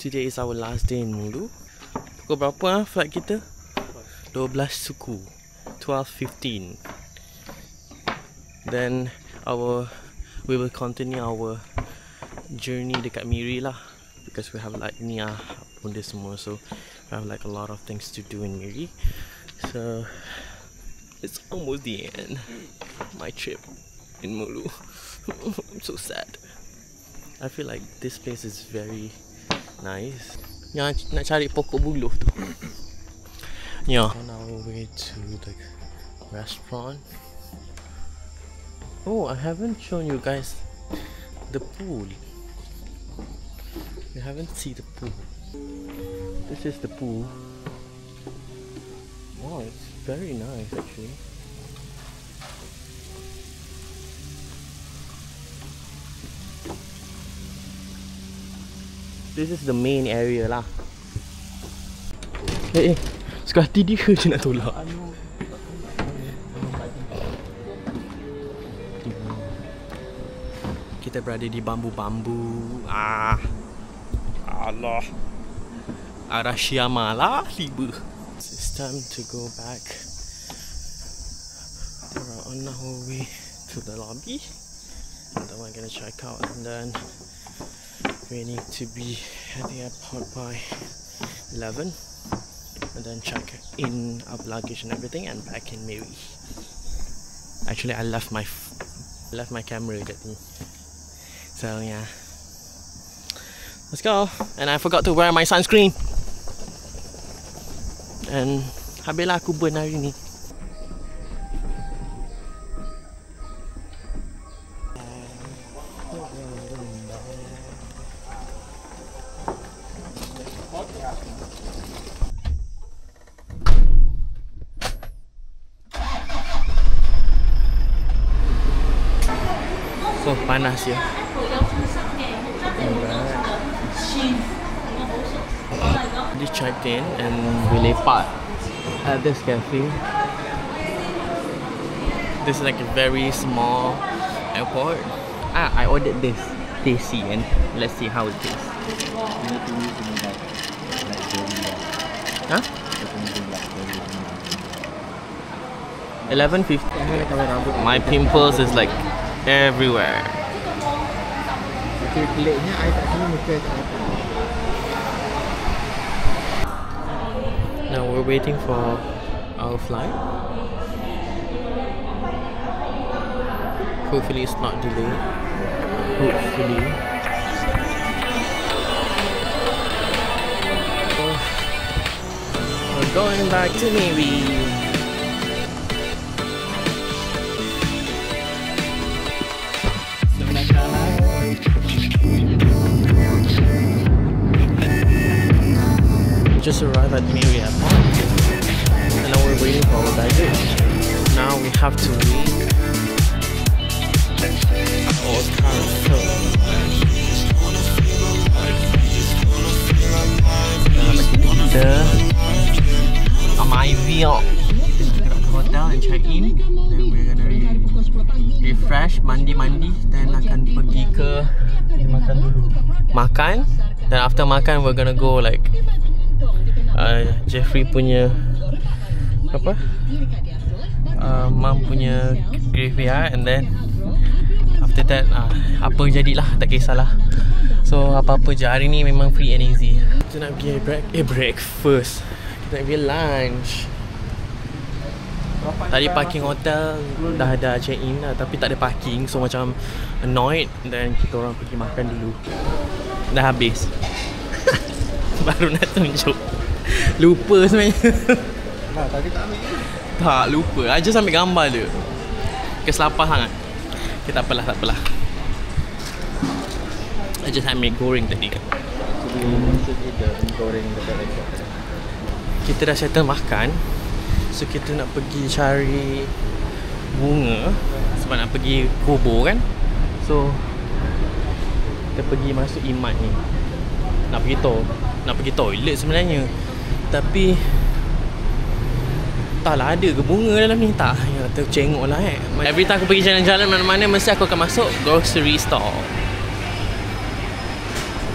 Today is our last day in Mulu. Pukul berapa flight kita? 12 suku. 12:15. Then we will continue our journey dekat Miri lah, because we have like Nia benda semua, so we have like a lot of things to do in Miri. So it's almost the end. My trip in Mulu. I'm so sad. I feel like this place is very nice. Yang nak cari pokok buluh tu. Yeah. On our way to the restaurant. Oh, I haven't shown you guys the pool. You haven't seen the pool. This is the pool. Wow, it's very nice actually. This is the main area lah. Suka hati dia je nak tolak. Kita berada di bambu-bambu. Allah. Arah Syama lah tiba. It's time to go back. We're on our way to the lobby. And then we're gonna check out, and then we need to be at the airport by 11, and then check in our luggage and everything, and back in Miri. Actually, I left my camera at the. So yeah, let's go. And I forgot to wear my sunscreen. And habislah aku burn hari ni. So panas ya. We checked in and we lepak at this cafe. This is like a very small airport. I ordered this tasty, and let's see how it tastes. Huh? 11:50. My pimples is like everywhere. Now we're waiting for our flight. Hopefully it's not delayed. Hopefully. Oh, we're going back to Miri. Just arrived at Miri Airport, and now we're waiting for our baggage. Now we have to wait. Oh, it's kind of cool. Kita sama Ivy kita nak ke hotel and check in. Then we're gonna refresh, mandi, then akan pergi ke makan dulu. Makan, then after makan we're gonna go like Jeffrey punya apa? Mom punya graveyard, and then after that apa jadilah, tak kisahlah. So apa-apa je, hari ni memang free and easy. Kita nak pergi breakfast. Kita nak pergi lunch. Tadi parking hotel dah ada check in lah, tapi tak ada parking, so macam annoyed. Dan kita orang pergi makan dulu. Dah habis. Baru nak tunjuk. Lupa sebenarnya. Tadi tak ambil ke? Tak, lupa. I just ambil gambar dia. Keselapah sangat. Okay, tak apalah. I just ambil goreng tadi kan. Kita dah settle makan. So kita nak pergi cari bunga sebab nak pergi kubur kan. So kita pergi masuk Imat ni. Nak pergi toilet sebenarnya, tapi taklah ada ke bunga dalam ni. Tak, ya, tercengok lah Every time aku pergi jalan-jalan mana-mana, mesti aku akan masuk grocery store.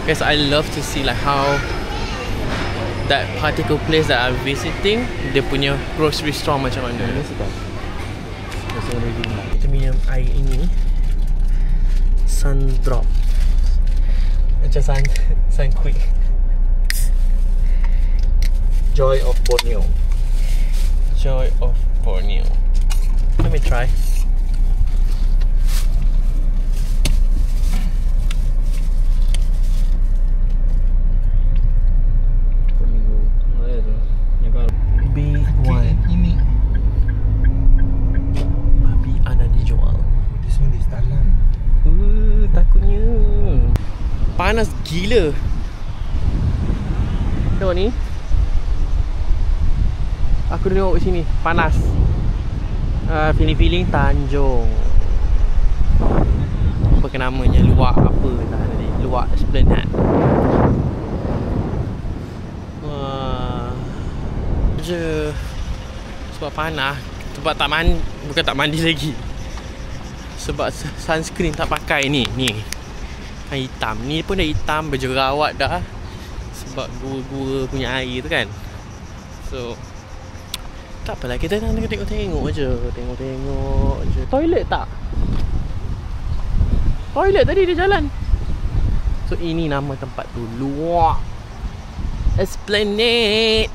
Because I love to see like how that particular place that I'm visiting, dia punya grocery store macam mana. Ini sedap. Rasa lagi enak. Kita minum air ini Sun Drop. Macam Sun Quick. Joy of Borneo. Joy of Borneo. Let me try. B1. Ini. Babi ada dijual. This one is dalam. Takutnya. Panas gila. Tengok ni. Aku tengok kat sini. Panas. Feeling Tanjung. Apa ke namanya? Luwak apa dah tadi? Luwak Esplanade. Je. Sebab panas. Sebab tak mandi. Bukan tak mandi lagi. Sebab sunscreen tak pakai ni. Ni kan hitam. Ni pun dah hitam. Berjerawat dah. Sebab gua-gua punya air tu kan. So tak apalah, kita nak tengok-tengok je. Tengok-tengok je. Toilet tak? Toilet tadi dia jalan. So ini nama tempat tu, Luwak Esplanade.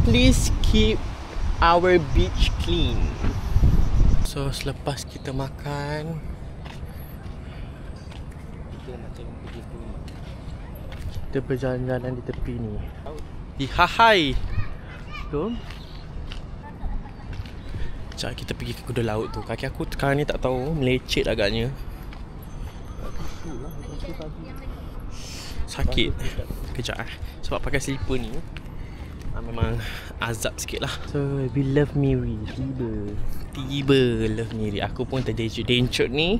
Please keep our beach clean. So selepas kita makan, kita berjalan-jalan di tepi ni. Di Hahai tu. Sekejap kita pergi ke kuda laut tu. Kaki aku sekarang ni tak tahu, melecet agaknya. Sakit. Kejap sebab pakai slipper ni memang azab sikit lah. So we love Miri. Tiba love Miri. Aku pun terdencut ni.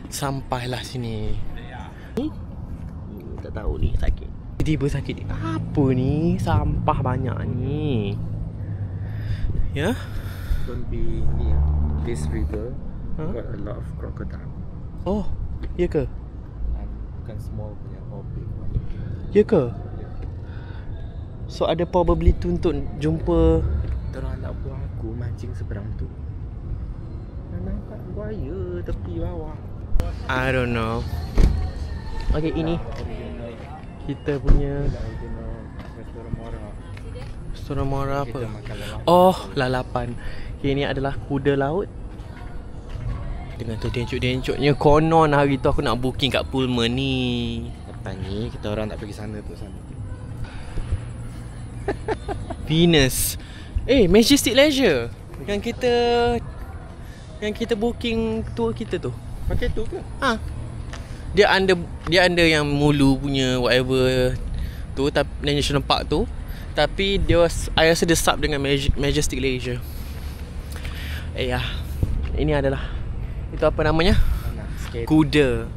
Sampailah sini. Tak tahu ni sakit. Tiba sakit. Apa ni? Sampah banyak ni. Ya? Don't be near this river. Got a lot of crocodile. Oh, ya ke? Bukan small punya, or big one. Ya ke? So ada probability untuk jumpa. Terus anak buah aku mancing seberang tu. Nampak buaya tepi bawah. I don't know. Okay, ini kita punya restoran Mora apa? Oh, lalapan. Okay, ini adalah kuda laut. Dengan terdencut-dencutnya. Konon hari tu aku nak booking kat Pullman ni. Lepas ni kita orang tak pergi sana tu sana. Venus. Majestic Leisure. Yang kita booking tour kita tu. Pakai tu ke? Ha. Dia under yang Mulu punya whatever tu, National Park tu. Tapi I rasa dia sub dengan Majestic Leisure. Ya. Ini adalah, itu apa namanya? Kuda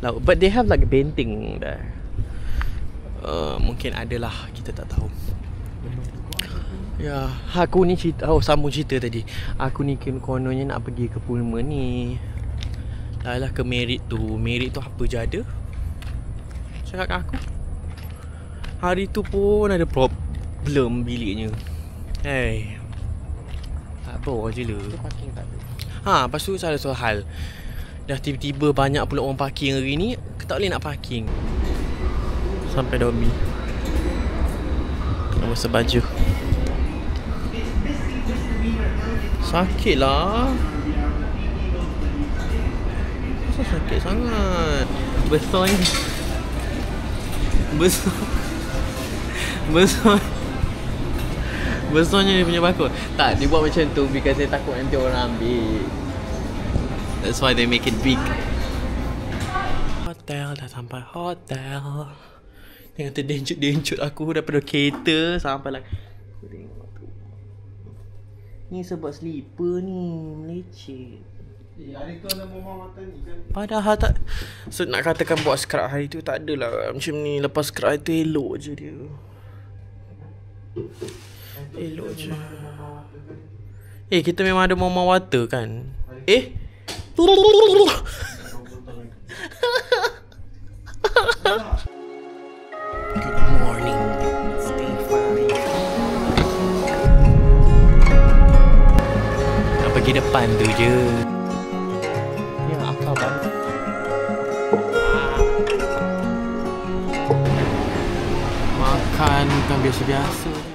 laut. But they have like benteng there. Mungkin adalah, kita tak tahu. Ya, aku ni cerita, sambung cerita tadi. Aku ni kononnya nak pergi ke Pullman ni. Lah ke Merit tu. Merit tu apa je ada. Cakap kat aku. Hari tu pun ada problem biliknya. Apa je lah. Parking tak ada. Lepas tu salah satu hal. Dah tiba-tiba banyak pula orang parking hari ni. Tak boleh nak parking. Sampai Dobby. Nak basuh baju. Sakit lah. Kenapa sakit sangat? Besarnya dia punya bakul. Tak, dia buat macam tu because dia takut nanti orang ambil. That's why they make it big. Hotel, dah sampai hotel. Dengan terdencut-dencut aku daripada kereta sampai lah. Aku tengok tu. Ni sebab slipper ni melecet. Hari tu ada Muhammad ni kan. Padahal tak. So nak katakan buat scrub hari tu tak adalah macam ni. Lepas scrub hari tu elok je dia. Elok je. Kita memang ada Mama Water kan. depan tu je. Yang akal banget. Makan bukan biasa-biasa.